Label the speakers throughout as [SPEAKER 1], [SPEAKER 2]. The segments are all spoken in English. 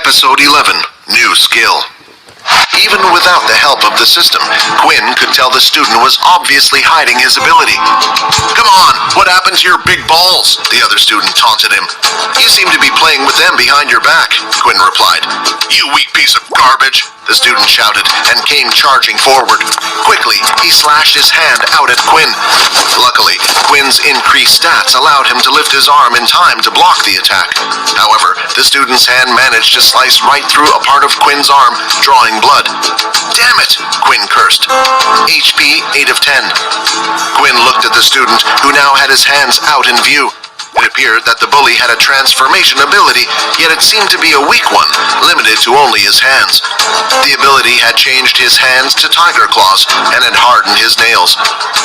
[SPEAKER 1] Episode 11, New Skill. Even without the help of the system, Quinn could tell the student was obviously hiding his ability. "Come on, what happened to your big balls?" the other student taunted him. "You seem to be playing with them behind your back," Quinn replied. "You weak piece of garbage," the student shouted and came charging forward. Quickly, he slashed his hand out at Quinn. Luckily, Quinn's increased stats allowed him to lift his arm in time to block the attack. However, the student's hand managed to slice right through a part of Quinn's arm, drawing blood. "Damn it," Quinn cursed. HP 8 of 10. Quinn looked at the student, who now had his hands out in view. It appeared that the bully had a transformation ability, yet it seemed to be a weak one, limited to only his hands. The ability had changed his hands to tiger claws and had hardened his nails.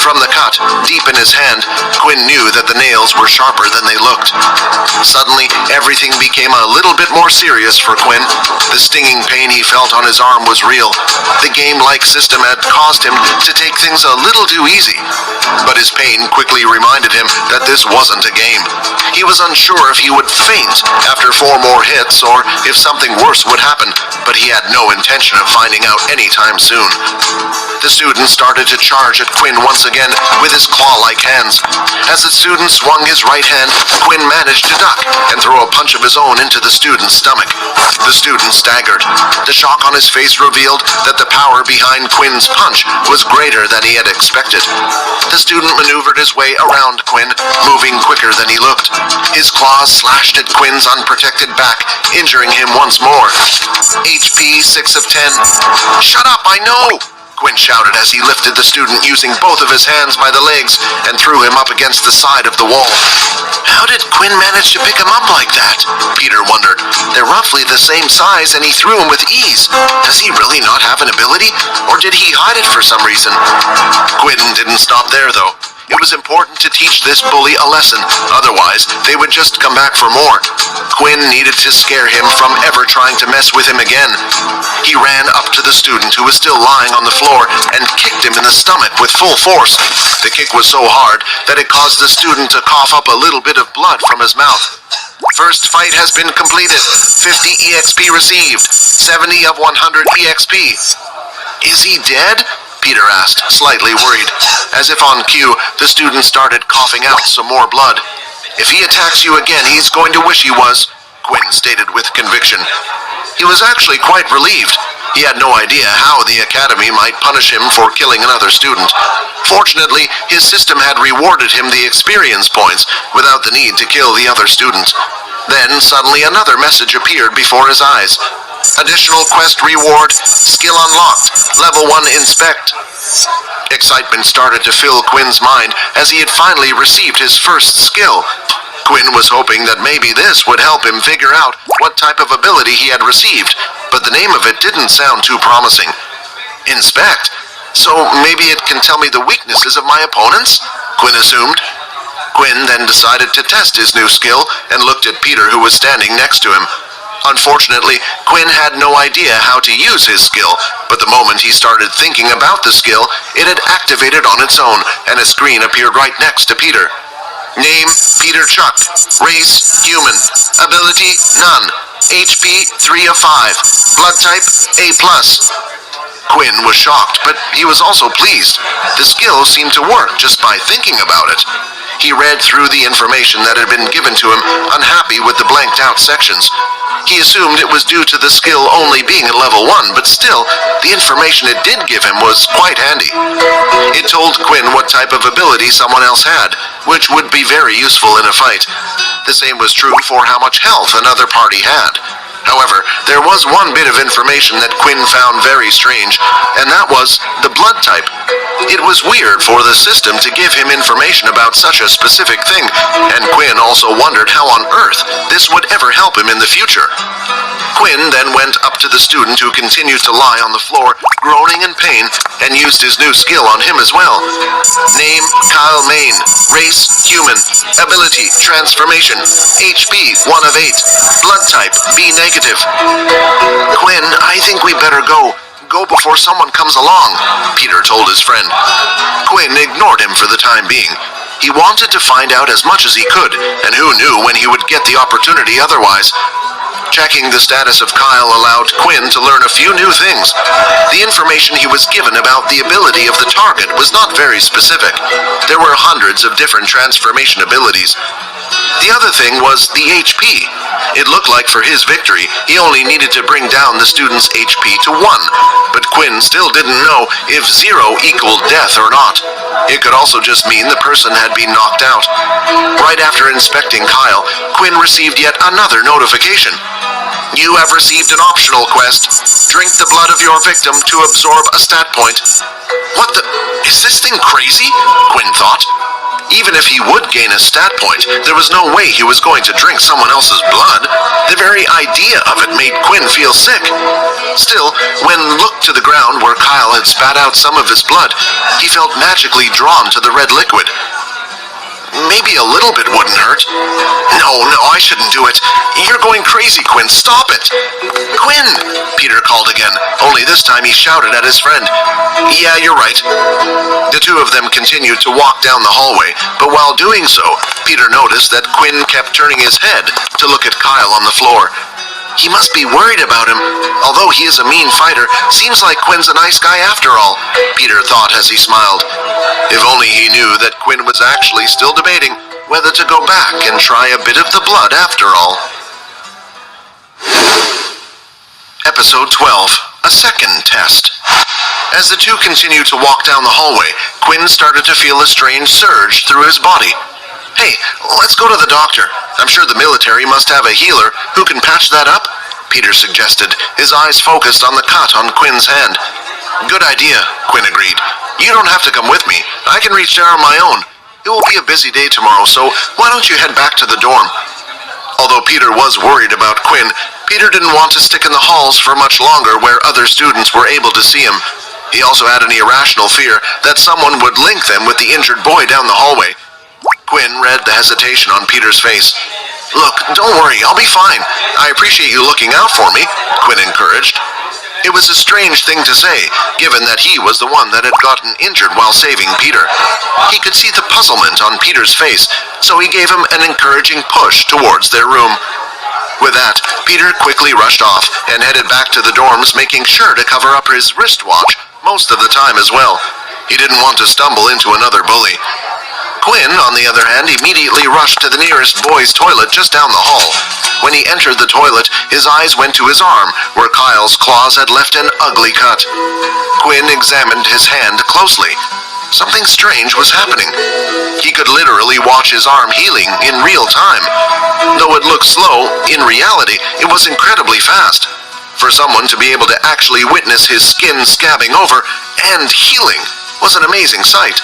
[SPEAKER 1] From the cut, deep in his hand, Quinn knew that the nails were sharper than they looked. Suddenly, everything became a little bit more serious for Quinn. The stinging pain he felt on his arm was real. The game-like system had caused him to take things a little too easy. But his pain quickly reminded him that this wasn't a game. He was unsure if he would faint after 4 more hits or if something worse would happen, but he had no intention of finding out anytime soon. The student started to charge at Quinn once again with his claw-like hands. As the student swung his right hand, Quinn managed to duck and throw a punch of his own into the student's stomach. The student staggered. The shock on his face revealed that the power behind Quinn's punch was greater than he had expected. The student maneuvered his way around Quinn, moving quicker than he looked. His claws slashed at Quinn's unprotected back, injuring him once more. HP 6 of 10. "Shut up, I know!" Quinn shouted as he lifted the student using both of his hands by the legs and threw him up against the side of the wall. How did Quinn manage to pick him up like that? Peter wondered. They're roughly the same size and he threw him with ease. Does he really not have an ability, or did he hide it for some reason? Quinn didn't stop there though. It was important to teach this bully a lesson, otherwise they would just come back for more. Quinn needed to scare him from ever trying to mess with him again. He ran up to the student who was still lying on the floor and kicked him in the stomach with full force. The kick was so hard that it caused the student to cough up a little bit of blood from his mouth. First fight has been completed. 50 EXP received. 70 of 100 EXP. Is he dead? Peter asked, slightly worried. As if on cue, the student started coughing out some more blood. "If he attacks you again, he's going to wish he was," Quinn stated with conviction. He was actually quite relieved. He had no idea how the academy might punish him for killing another student. Fortunately, his system had rewarded him the experience points without the need to kill the other student. Then, suddenly another message appeared before his eyes. Additional quest reward, skill unlocked, level 1 inspect. Excitement started to fill Quinn's mind as he had finally received his first skill. Quinn was hoping that maybe this would help him figure out what type of ability he had received, but the name of it didn't sound too promising. Inspect? So maybe it can tell me the weaknesses of my opponents? Quinn assumed. Quinn then decided to test his new skill and looked at Peter, who was standing next to him. Unfortunately, Quinn had no idea how to use his skill, but the moment he started thinking about the skill, it had activated on its own, and a screen appeared right next to Peter. Name, Peter Chuck. Race, human. Ability, none. HP, 3 of 5. Blood type, A+. Quinn was shocked, but he was also pleased. The skill seemed to work just by thinking about it. He read through the information that had been given to him, unhappy with the blanked-out sections. He assumed it was due to the skill only being at level 1, but still, the information it did give him was quite handy. It told Quinn what type of ability someone else had, which would be very useful in a fight. The same was true for how much health another party had. However, there was one bit of information that Quinn found very strange, and that was the blood type. It was weird for the system to give him information about such a specific thing, and Quinn also wondered how on earth this would ever help him in the future. Quinn then went up to the student who continued to lie on the floor, groaning in pain, and used his new skill on him as well. Name, Kyle Main. Race, human. Ability, transformation. HP, 1 of 8. Blood type, B negative. Quinn, I think we better go. Go before someone comes along, Peter told his friend. Quinn ignored him for the time being. He wanted to find out as much as he could, and who knew when he would get the opportunity otherwise. Checking the status of Kyle allowed Quinn to learn a few new things. The information he was given about the ability of the target was not very specific. There were hundreds of different transformation abilities. The other thing was the HP. It looked like for his victory, he only needed to bring down the student's HP to 1, but Quinn still didn't know if 0 equaled death or not. It could also just mean the person had been knocked out. Right after inspecting Kyle, Quinn received yet another notification. You have received an optional quest. Drink the blood of your victim to absorb a stat point. What the? Is this thing crazy? Quinn thought. Even if he would gain a stat point, there was no way he was going to drink someone else's blood. The very idea of it made Quinn feel sick. Still, when looked to the ground where Kyle had spat out some of his blood, he felt magically drawn to the red liquid. Maybe a little bit wouldn't hurt. No, I shouldn't do it. You're going crazy, Quinn. Stop it. Quinn, Peter called again, only this time he shouted at his friend. Yeah, you're right. The two of them continued to walk down the hallway, but while doing so, Peter noticed that Quinn kept turning his head to look at Kyle on the floor. He must be worried about him. Although he is a mean fighter, seems like Quinn's a nice guy after all, Peter thought as he smiled. If only he knew that Quinn was actually still debating whether to go back and try a bit of the blood after all. Episode 12, A Second Test. As the two continued to walk down the hallway, Quinn started to feel a strange surge through his body. Hey, let's go to the doctor. I'm sure the military must have a healer who can patch that up, Peter suggested, his eyes focused on the cut on Quinn's hand. Good idea, Quinn agreed. You don't have to come with me. I can reach there on my own. It will be a busy day tomorrow, so why don't you head back to the dorm? Although Peter was worried about Quinn, Peter didn't want to stick in the halls for much longer where other students were able to see him. He also had an irrational fear that someone would link them with the injured boy down the hallway. Quinn read the hesitation on Peter's face. Look, don't worry, I'll be fine. I appreciate you looking out for me, Quinn encouraged. It was a strange thing to say, given that he was the one that had gotten injured while saving Peter. He could see the puzzlement on Peter's face, so he gave him an encouraging push towards their room. With that, Peter quickly rushed off and headed back to the dorms, making sure to cover up his wristwatch most of the time as well. He didn't want to stumble into another bully. Quinn, on the other hand, immediately rushed to the nearest boys' toilet just down the hall. When he entered the toilet, his eyes went to his arm, where Kyle's claws had left an ugly cut. Quinn examined his hand closely. Something strange was happening. He could literally watch his arm healing in real time. Though it looked slow, in reality, it was incredibly fast. For someone to be able to actually witness his skin scabbing over and healing was an amazing sight.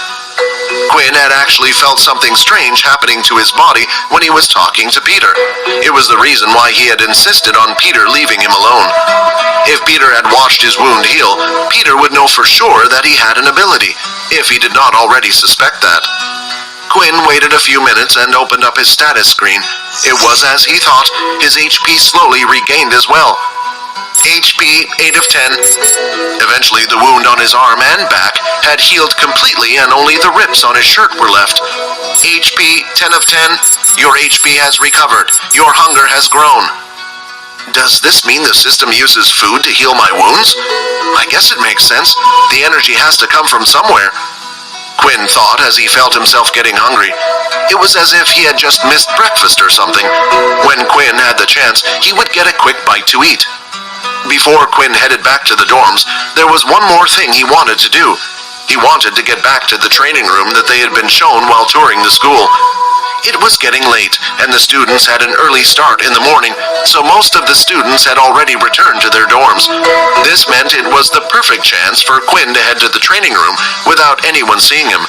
[SPEAKER 1] Quinn had actually felt something strange happening to his body when he was talking to Peter. It was the reason why he had insisted on Peter leaving him alone. If Peter had watched his wound heal, Peter would know for sure that he had an ability, if he did not already suspect that. Quinn waited a few minutes and opened up his status screen. It was as he thought, his HP slowly regained as well. HP 8 of 10. Eventually, the wound on his arm and back had healed completely and only the rips on his shirt were left. HP 10 of 10. Your HP has recovered. Your hunger has grown. Does this mean the system uses food to heal my wounds? I guess it makes sense. The energy has to come from somewhere. Quinn thought as he felt himself getting hungry. It was as if he had just missed breakfast or something. When Quinn had the chance, he would get a quick bite to eat. Before Quinn headed back to the dorms, there was one more thing he wanted to do. He wanted to get back to the training room that they had been shown while touring the school. It was getting late, and the students had an early start in the morning, so most of the students had already returned to their dorms. This meant it was the perfect chance for Quinn to head to the training room without anyone seeing him.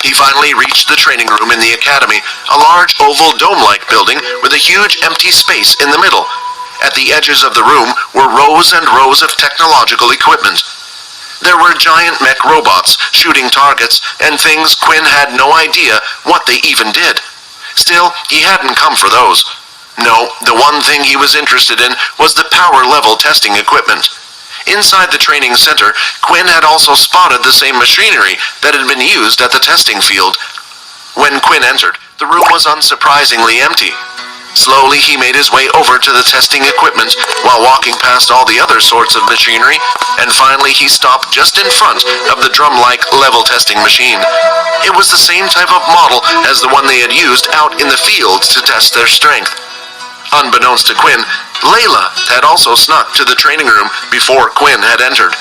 [SPEAKER 1] He finally reached the training room in the academy, a large oval dome-like building with a huge empty space in the middle. At the edges of the room were rows and rows of technological equipment. There were giant mech robots shooting targets and things Quinn had no idea what they even did. Still, he hadn't come for those. No, the one thing he was interested in was the power level testing equipment. Inside the training center, Quinn had also spotted the same machinery that had been used at the testing field. When Quinn entered, the room was unsurprisingly empty. Slowly, he made his way over to the testing equipment while walking past all the other sorts of machinery, and finally he stopped just in front of the drum-like level testing machine. It was the same type of model as the one they had used out in the fields to test their strength. Unbeknownst to Quinn, Laila had also snuck to the training room before Quinn had entered.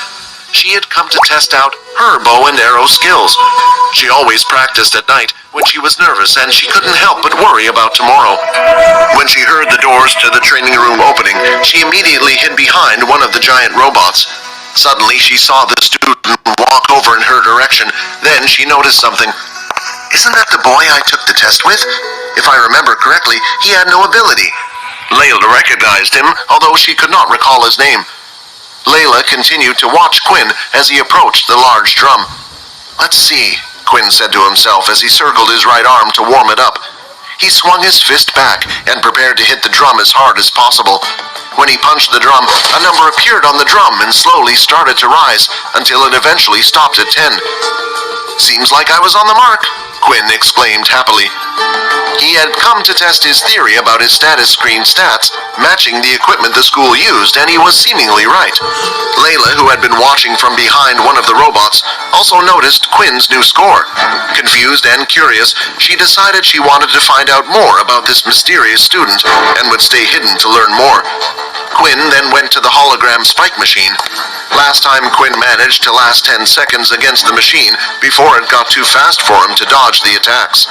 [SPEAKER 1] She had come to test out her bow and arrow skills. She always practiced at night when she was nervous, and she couldn't help but worry about tomorrow. When she heard the doors to the training room opening, she immediately hid behind one of the giant robots. Suddenly, she saw the student walk over in her direction. Then she noticed something. "Isn't that the boy I took the test with? If I remember correctly, he had no ability." Laila recognized him, although she could not recall his name. Laila continued to watch Quinn as he approached the large drum. "Let's see," Quinn said to himself as he circled his right arm to warm it up. He swung his fist back and prepared to hit the drum as hard as possible. When he punched the drum, a number appeared on the drum and slowly started to rise until it eventually stopped at 10. "Seems like I was on the mark," Quinn exclaimed happily. He had come to test his theory about his status screen stats, matching the equipment the school used, and he was seemingly right. Laila, who had been watching from behind one of the robots, also noticed Quinn's new score. Confused and curious, she decided she wanted to find out more about this mysterious student and would stay hidden to learn more. Quinn then went to the hologram spike machine. Last time Quinn managed to last 10 seconds against the machine before it got too fast for him to dodge the attacks.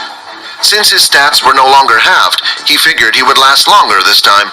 [SPEAKER 1] Since his stats were no longer halved, he figured he would last longer this time.